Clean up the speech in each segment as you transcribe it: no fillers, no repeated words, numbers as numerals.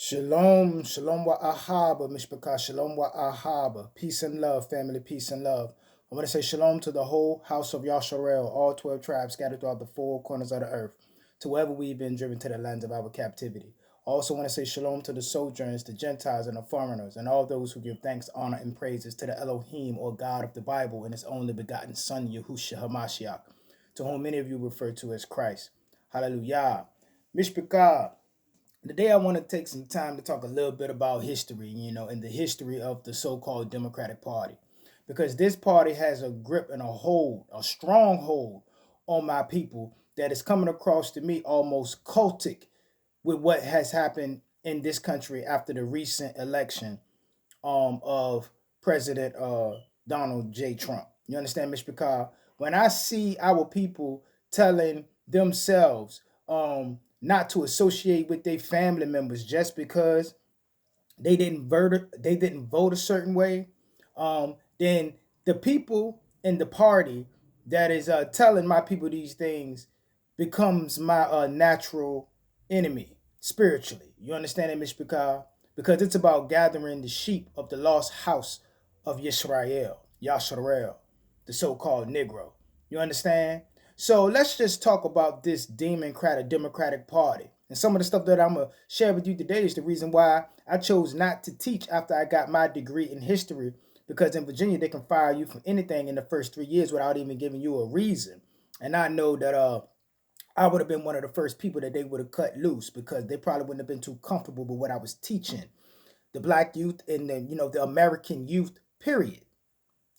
Shalom, shalom wa ahaba, mishpachah, shalom wa ahaba. Peace and love, family, peace and love. I want to say shalom to the whole house of Yasharel, all 12 tribes scattered throughout the four corners of the earth, to wherever we've been driven to the lands of our captivity. I also want to say shalom to the sojourners, the Gentiles, and the foreigners, and all those who give thanks, honor, and praises to the Elohim, or God of the Bible, and his only begotten Son, Yahushua HaMashiach, to whom many of you refer to as Christ. Hallelujah. Mishpachah. Today, I want to take some time to talk a little bit about history, and the history of the so-called Democratic Party. Because this party has a grip and a hold, a strong hold on my people that is coming across to me almost cultic with what has happened in this country after the recent election of President Donald J. Trump. You understand, Mr. Picard? When I see our people telling themselves not to associate with their family members just because they didn't vote a certain way, then the people in the party that is telling my people these things becomes my natural enemy spiritually. You understand that, Mr. Picard? Because it's about gathering the sheep of the lost house of Yasharel, the so-called Negro. You understand? So let's just talk about this Democratic Party. And some of the stuff that I'm going to share with you today is the reason why I chose not to teach after I got my degree in history, because in Virginia, they can fire you from anything in the first 3 years without even giving you a reason. And I know that I would have been one of the first people that they would have cut loose, because they probably wouldn't have been too comfortable with what I was teaching the black youth and the American youth, period,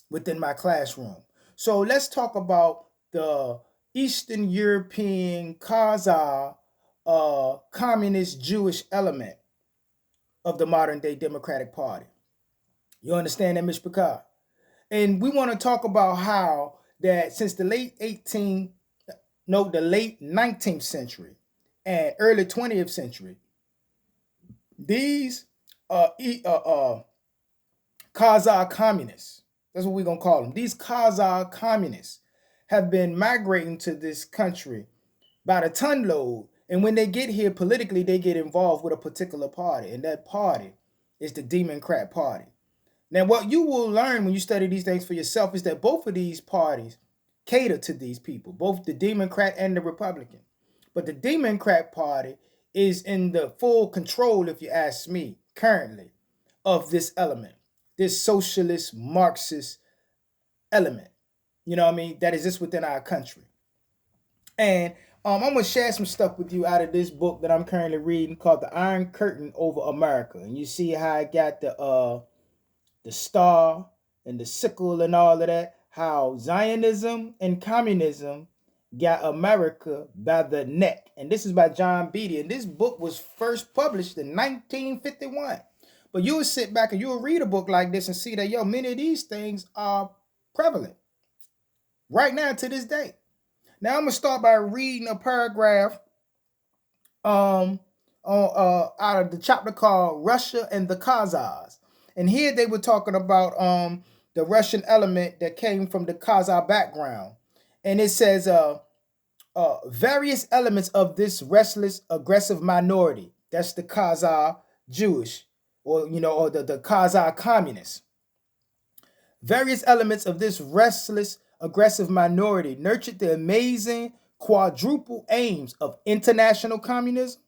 within my classroom. So let's talk about the Eastern European Khazar communist Jewish element of the modern day Democratic Party. You understand that, Mr. Picard? And we want to talk about how that since the late 19th century and early 20th century, these Khazar communists, that's what we're going to call them, these Khazar communists have been migrating to this country by the ton load. And when they get here politically, they get involved with a particular party. And that party is the Democrat Party. Now, what you will learn when you study these things for yourself is that both of these parties cater to these people, both the Democrat and the Republican. But the Democrat Party is in the full control, if you ask me, currently, of this element, this socialist, Marxist element, that exists within our country. And I'm going to share some stuff with you out of this book that I'm currently reading called The Iron Curtain Over America. And you see how I got the star and the sickle and all of that, how Zionism and communism got America by the neck. And this is by John Beatty. And this book was first published in 1951. But you will sit back and you will read a book like this and see that, many of these things are prevalent right now to this day. Now I'm going to start by reading a paragraph out of the chapter called Russia and the Khazars. And here they were talking about the Russian element that came from the Khazar background. And it says various elements of this restless, aggressive minority, that's the Khazar Jewish, or the Khazar communists. Various elements of this restless, aggressive minority nurtured the amazing quadruple aims of international communism,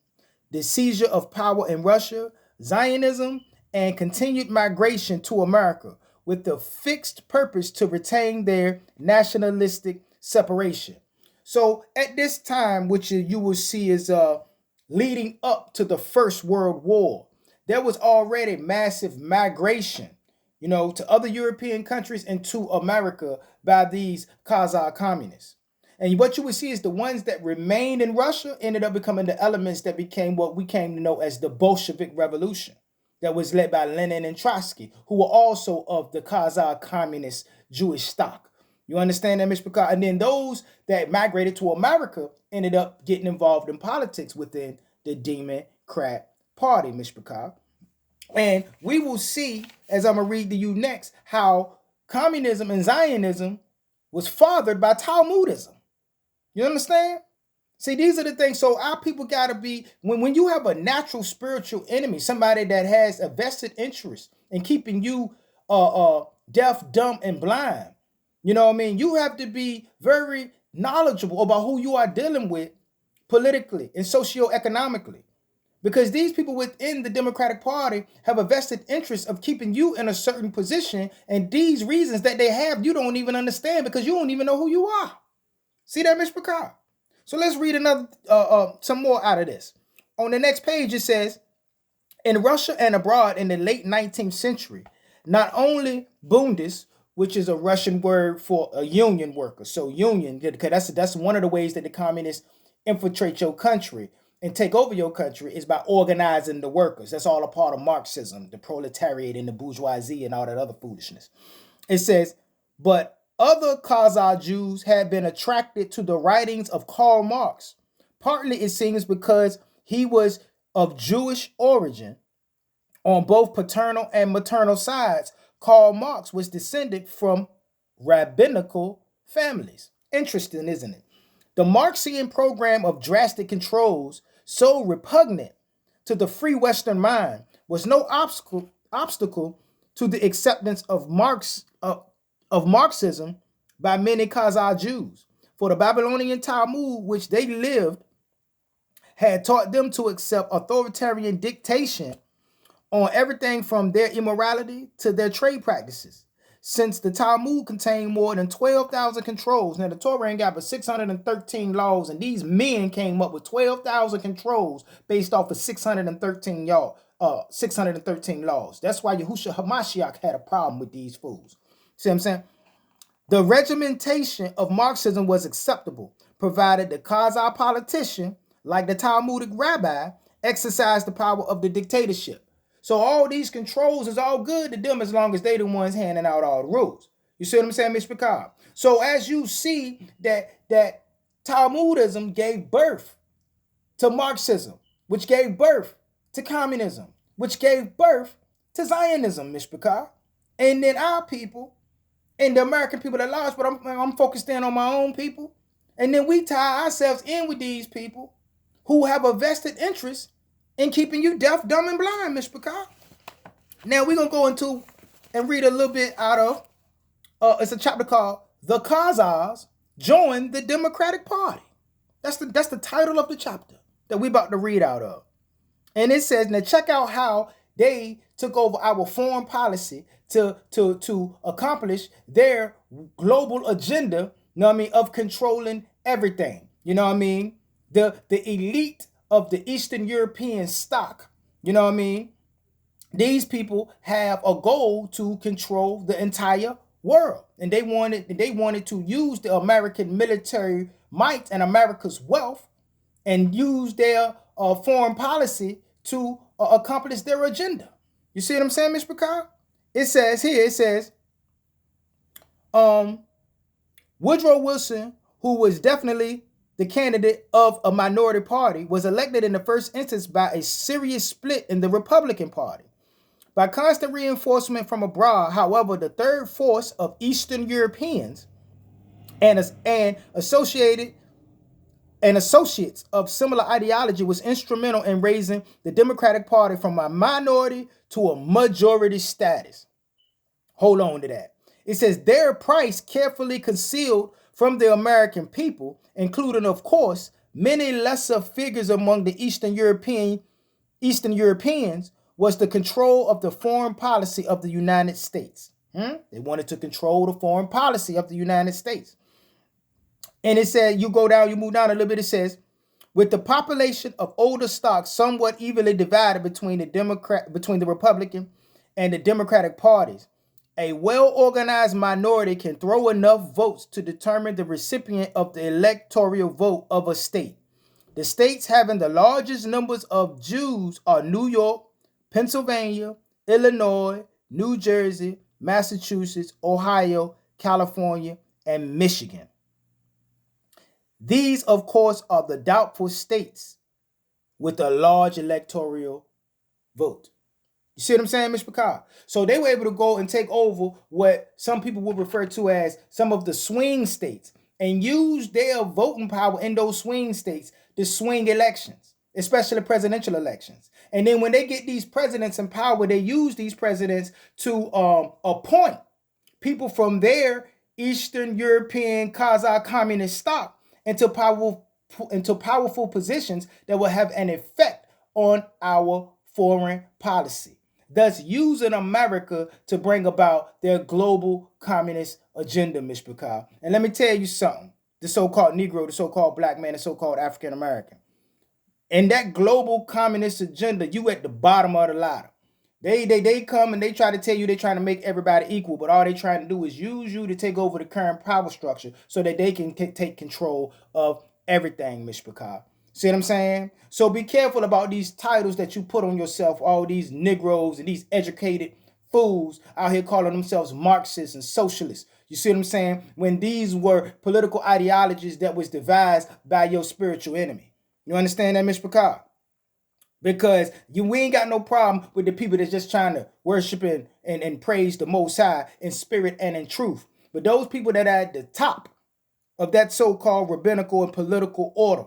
the seizure of power in Russia, Zionism, and continued migration to America, with the fixed purpose to retain their nationalistic separation. So at this time, which you will see is leading up to the First World War, there was already massive migration, to other European countries and to America by these Khazar communists. And what you would see is the ones that remained in Russia ended up becoming the elements that became what we came to know as the Bolshevik Revolution, that was led by Lenin and Trotsky, who were also of the Khazar communist Jewish stock. You understand that, Mr. Picard? And then those that migrated to America ended up getting involved in politics within the Democrat Party, Mr. Picard. And we will see, as I'm going to read to you next, how communism and Zionism was fathered by Talmudism. You understand? See, these are the things. So our people gotta be when you have a natural spiritual enemy, somebody that has a vested interest in keeping you deaf, dumb, and blind. You know what I mean? You have to be very knowledgeable about who you are dealing with politically and socioeconomically. Because these people within the Democratic Party have a vested interest of keeping you in a certain position, and these reasons that they have, you don't even understand because you don't even know who you are. See that, Mr. Picard? So let's read another, some more out of this. On the next page, it says, in Russia and abroad in the late 19th century, not only Bundes, which is a Russian word for a union worker. So union, because that's one of the ways that the communists infiltrate your country and take over your country is by organizing the workers. That's all a part of Marxism, the proletariat and the bourgeoisie and all that other foolishness. It says, but other Khazar Jews had been attracted to the writings of Karl Marx. Partly, it seems, because he was of Jewish origin. On both paternal and maternal sides, Karl Marx was descended from rabbinical families. Interesting, isn't it? The Marxian program of drastic controls, so repugnant to the free Western mind, was no obstacle to the acceptance of Marxism by many Khazar Jews. For the Babylonian Talmud, which they lived, had taught them to accept authoritarian dictation on everything from their immorality to their trade practices. Since the Talmud contained more than 12,000 controls, now the Torah ain't got but 613 laws, and these men came up with 12,000 controls based off of 613 laws. That's why Yahushua Hamashiach had a problem with these fools. See what I'm saying? The regimentation of Marxism was acceptable, provided the Khazar politician, like the Talmudic rabbi, exercised the power of the dictatorship. So all these controls is all good to them as long as they the ones handing out all the rules. You see what I'm saying, Mr. Picard? So as you see that Talmudism gave birth to Marxism, which gave birth to communism, which gave birth to Zionism, Mr. Picard. And then our people and the American people that lost, but I'm focused in on my own people. And then we tie ourselves in with these people who have a vested interest in keeping you deaf, dumb, and blind, Mr. Picard. Now we're going to go into and read a little bit out of, it's a chapter called The Khazars Joined the Democratic Party. That's the title of the chapter that we about to read out of. And it says, now check out how they took over our foreign policy to accomplish their global agenda, you know what I mean, of controlling everything. You know what I mean? The elite of the Eastern European stock, you know what I mean? These people have a goal to control the entire world. And they wanted to use the American military might and America's wealth and use their foreign policy to accomplish their agenda. You see what I'm saying, Mr. Picard? It says, Woodrow Wilson, who was definitely the candidate of a minority party, was elected in the first instance by a serious split in the Republican Party. By constant reinforcement from abroad, however, the third force of Eastern Europeans and associates of similar ideology was instrumental in raising the Democratic Party from a minority to a majority status. Hold on to that. It says their price carefully concealed from the American people, including, of course, many lesser figures among the Eastern Europeans, was the control of the foreign policy of the United States. They wanted to control the foreign policy of the United States. And it said, you move down a little bit, it says, with the population of older stock somewhat evenly divided between the Republican and the Democratic parties, a well-organized minority can throw enough votes to determine the recipient of the electoral vote of a state. The states having the largest numbers of Jews are New York, Pennsylvania, Illinois, New Jersey, Massachusetts, Ohio, California, and Michigan. These, of course, are the doubtful states with a large electoral vote. You see what I'm saying, Mr. Picard? So they were able to go and take over what some people would refer to as some of the swing states. and use their voting power in those swing states to swing elections, especially presidential elections. And then when they get these presidents in power, they use these presidents to appoint people from their Eastern European Kazakh communist stock into powerful positions that will have an effect on our foreign policy, thus using America to bring about their global communist agenda, Mishpachah. And let me tell you something. The so-called Negro, the so-called black man, the so-called African American. In that global communist agenda, you at the bottom of the ladder. They come and they try to tell you they're trying to make everybody equal, but all they're trying to do is use you to take over the current power structure so that they can take control of everything, Mishpachah. See what I'm saying? So be careful about these titles that you put on yourself, all these Negroes and these educated fools out here calling themselves Marxists and socialists. You see what I'm saying? When these were political ideologies that was devised by your spiritual enemy. You understand that, Mishpachah? Because we ain't got no problem with the people that's just trying to worship and praise the Most High in spirit and in truth. But those people that are at the top of that so-called rabbinical and political order,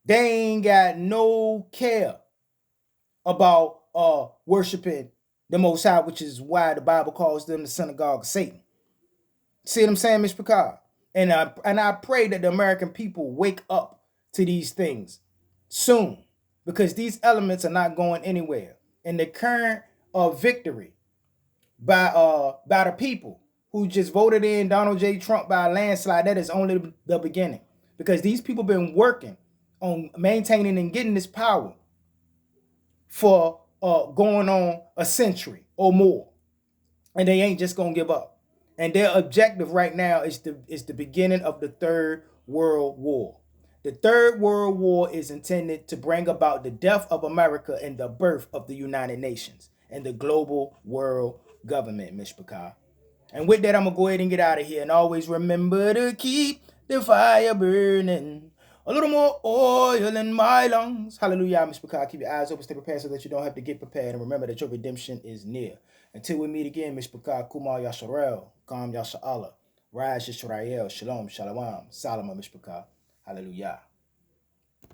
they ain't got no care about worshiping the Most High, which is why the Bible calls them the synagogue of Satan. See what I'm saying, Mishpachah? And I pray that the American people wake up to these things soon, because these elements are not going anywhere. And the current victory by the people who just voted in Donald J. Trump by a landslide, that is only the beginning. Because these people been working on maintaining and getting this power for going on a century or more. And they ain't just gonna give up. And their objective right now is the beginning of the Third World War. The Third World War is intended to bring about the death of America and the birth of the United Nations and the global world government, Mishpachah. And with that, I'm going to go ahead and get out of here. And always remember to keep the fire burning. A little more oil in my lungs. Hallelujah, Mishpachah. Keep your eyes open, stay prepared so that you don't have to get prepared. And remember that your redemption is near. Until we meet again, Mishpachah, Kumar Yasharel, Kam Yasha'Allah, Raj Yisrael, Shalom, Shalom, Salama, Mishpachah. Hallelujah.